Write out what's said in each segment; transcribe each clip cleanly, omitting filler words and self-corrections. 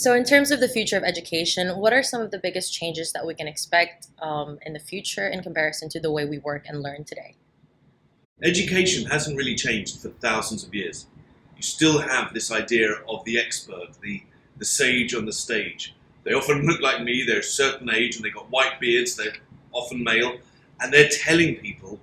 So, in terms of the future of education, what are some of the biggest changes that we can expect in the future in comparison to the way we work and learn today? Education hasn't really changed for thousands of years. You still have this idea of the expert, the sage on the stage. They often look like me, they're a certain age and they've got white beards, they're often male, and they're telling people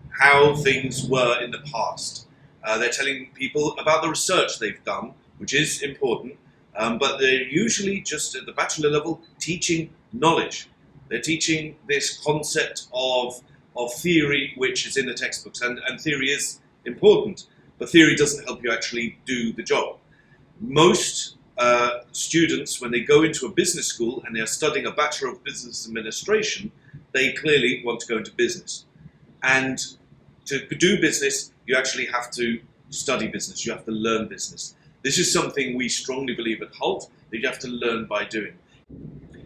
how things were in the past. They're telling people about the research they've done, which is important, but they're usually just at the bachelor level teaching knowledge. They're teaching this concept of theory which is in the textbooks, and theory is important, but theory doesn't help you actually do the job. Most students, when they go into a business school and they're studying a Bachelor of Business Administration, they clearly want to go into business. And to do business, you actually have to study business, you have to learn business. This is something we strongly believe at Hult, that you have to learn by doing.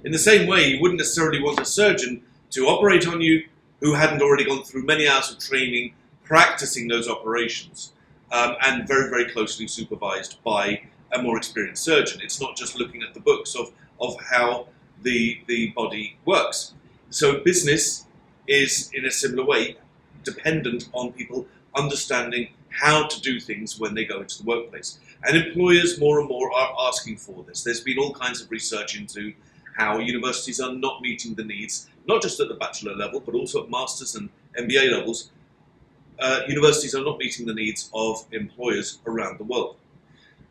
In the same way, you wouldn't necessarily want a surgeon to operate on you who hadn't already gone through many hours of training, practicing those operations, and very, very closely supervised by a more experienced surgeon. It's not just looking at the books of how the body works. So business is, in a similar way, dependent on people understanding how to do things when they go into the workplace. And employers more and more are asking for this. There's been all kinds of research into how universities are not meeting the needs, not just at the bachelor level, but also at master's and MBA levels. Universities are not meeting the needs of employers around the world.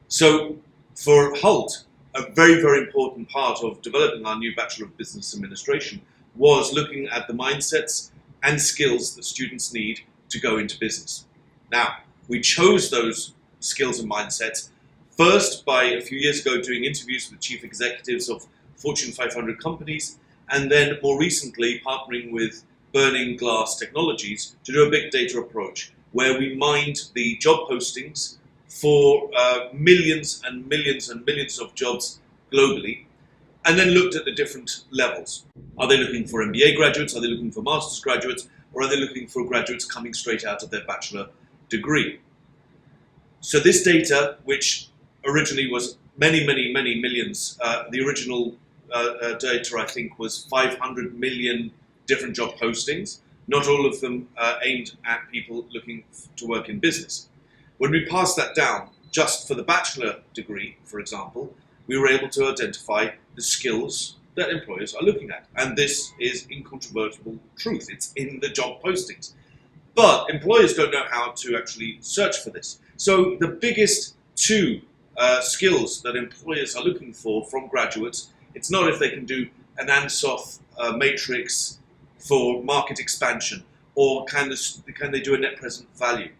So for Hult, a very, very important part of developing our new Bachelor of Business Administration was looking at the mindsets and skills that students need to go into business. Now, we chose those skills and mindsets first by a few years ago doing interviews with chief executives of Fortune 500 companies, and then more recently partnering with Burning Glass Technologies to do a big data approach where we mined the job postings for millions and millions and millions of jobs globally, and then looked at the different levels. Are they looking for MBA graduates? Are they looking for master's graduates? Or are they looking for graduates coming straight out of their bachelor degree? So this data, which originally was many, many, many millions, the original data I think was 500 million different job postings, not all of them aimed at people looking to work in business. When we passed that down, just for the bachelor degree, for example, we were able to identify the skills that employers are looking at. And this is incontrovertible truth. It's in the job postings. But employers don't know how to actually search for this. So the biggest two skills that employers are looking for from graduates, it's not if they can do an ANSOF matrix for market expansion, or can they do a net present value.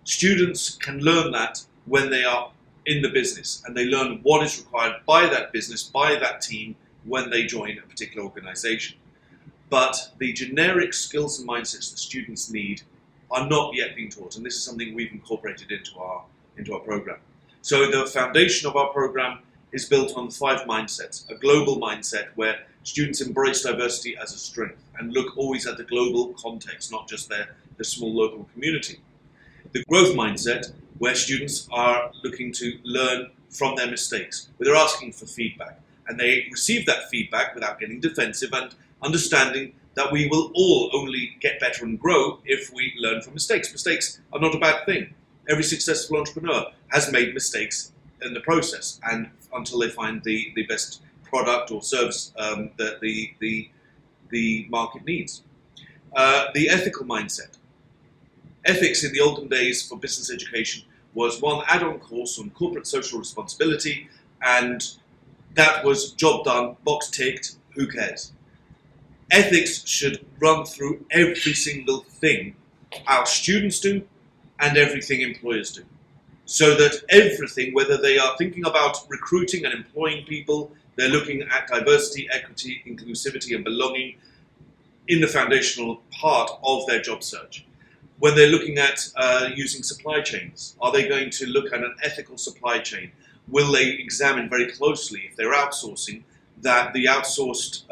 Students can learn that when they are in the business, and they learn what is required by that business, by that team, when they join a particular organization. But the generic skills and mindsets that students need are not yet being taught, and this is something we've incorporated into our program. So the foundation of our program is built on 5 mindsets: a global mindset where students embrace diversity as a strength and look always at the global context, not just their small local community. The growth mindset, where students are looking to learn from their mistakes, where they're asking for feedback, and they receive that feedback without getting defensive and understanding that we will all only get better and grow if we learn from mistakes. Mistakes are not a bad thing. Every successful entrepreneur has made mistakes in the process, and until they find the best product or service that the market needs. The ethical mindset. Ethics in the olden days for business education was one add-on course on corporate social responsibility, and that was job done, box ticked, who cares? Ethics should run through every single thing our students do and everything employers do. So that everything, whether they are thinking about recruiting and employing people, they're looking at diversity, equity, inclusivity and belonging in the foundational part of their job search. When they're looking at using supply chains, are they going to look at an ethical supply chain? Will they examine very closely, if they're outsourcing, that the outsourced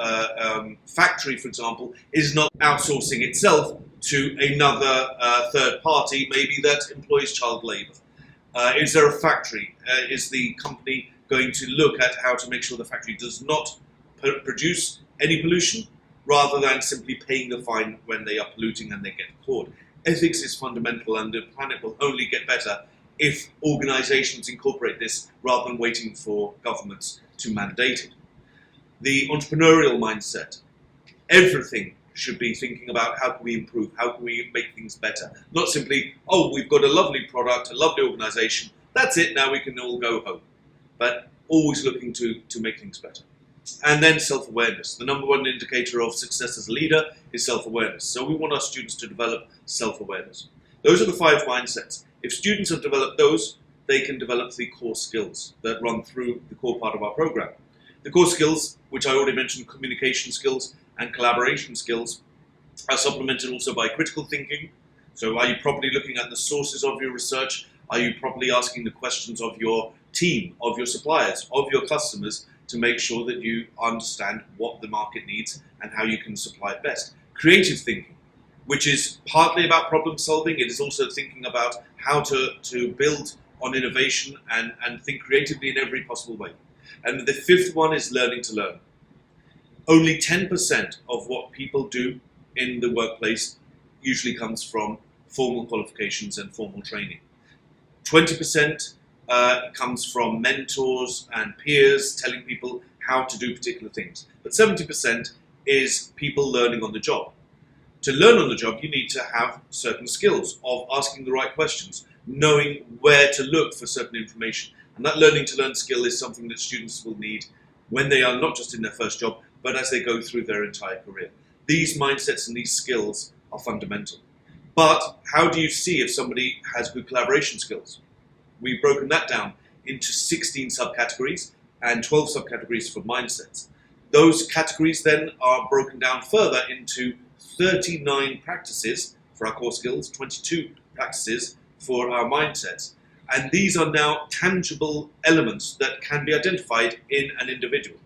factory, for example, is not outsourcing itself to another third party, maybe that employs child labour? Is there a factory? Is the company going to look at how to make sure the factory does not produce any pollution, rather than simply paying the fine when they are polluting and they get caught. Ethics is fundamental, and the planet will only get better if organisations incorporate this rather than waiting for governments to mandate it. The entrepreneurial mindset. Everything should be thinking about how can we improve, how can we make things better. Not simply, oh, we've got a lovely product, a lovely organisation, that's it, now we can all go home. But always looking to make things better. And then self-awareness. The number one indicator of success as a leader is self-awareness. So we want our students to develop self-awareness. Those are the 5 mindsets. If students have developed those, they can develop the core skills that run through the core part of our program. The core skills, which I already mentioned, communication skills and collaboration skills, are supplemented also by critical thinking. So are you properly looking at the sources of your research? Are you properly asking the questions of your team, of your suppliers, of your customers, to make sure that you understand what the market needs and how you can supply it best? Creative thinking, which is partly about problem solving. It is also thinking about how to build on innovation and think creatively in every possible way. And the 5th one is learning to learn. Only 10% of what people do in the workplace usually comes from formal qualifications and formal training. 20% comes from mentors and peers telling people how to do particular things. But 70% is people learning on the job. To learn on the job, you need to have certain skills of asking the right questions, knowing where to look for certain information. And that learning to learn skill is something that students will need when they are not just in their first job, but as they go through their entire career. These mindsets and these skills are fundamental. But how do you see if somebody has good collaboration skills? We've broken that down into 16 subcategories and 12 subcategories for mindsets. Those categories then are broken down further into 39 practices for our core skills, 22 practices for our mindsets. And these are now tangible elements that can be identified in an individual.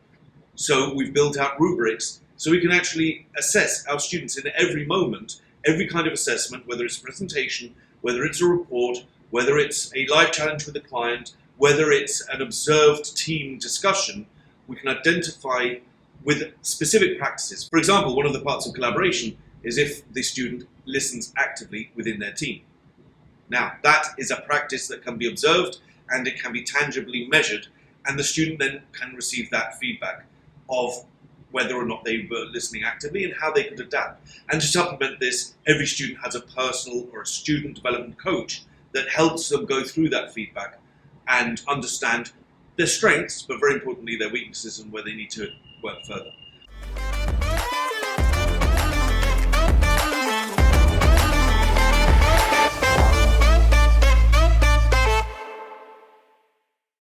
So we've built out rubrics so we can actually assess our students in every moment, every kind of assessment, whether it's a presentation, whether it's a report, whether it's a live challenge with a client, whether it's an observed team discussion. We can identify with specific practices. For example, one of the parts of collaboration is if the student listens actively within their team. Now, that is a practice that can be observed and it can be tangibly measured, and the student then can receive that feedback of whether or not they were listening actively and how they could adapt. And to supplement this, every student has a personal or a student development coach that helps them go through that feedback and understand their strengths, but very importantly their weaknesses and where they need to work further.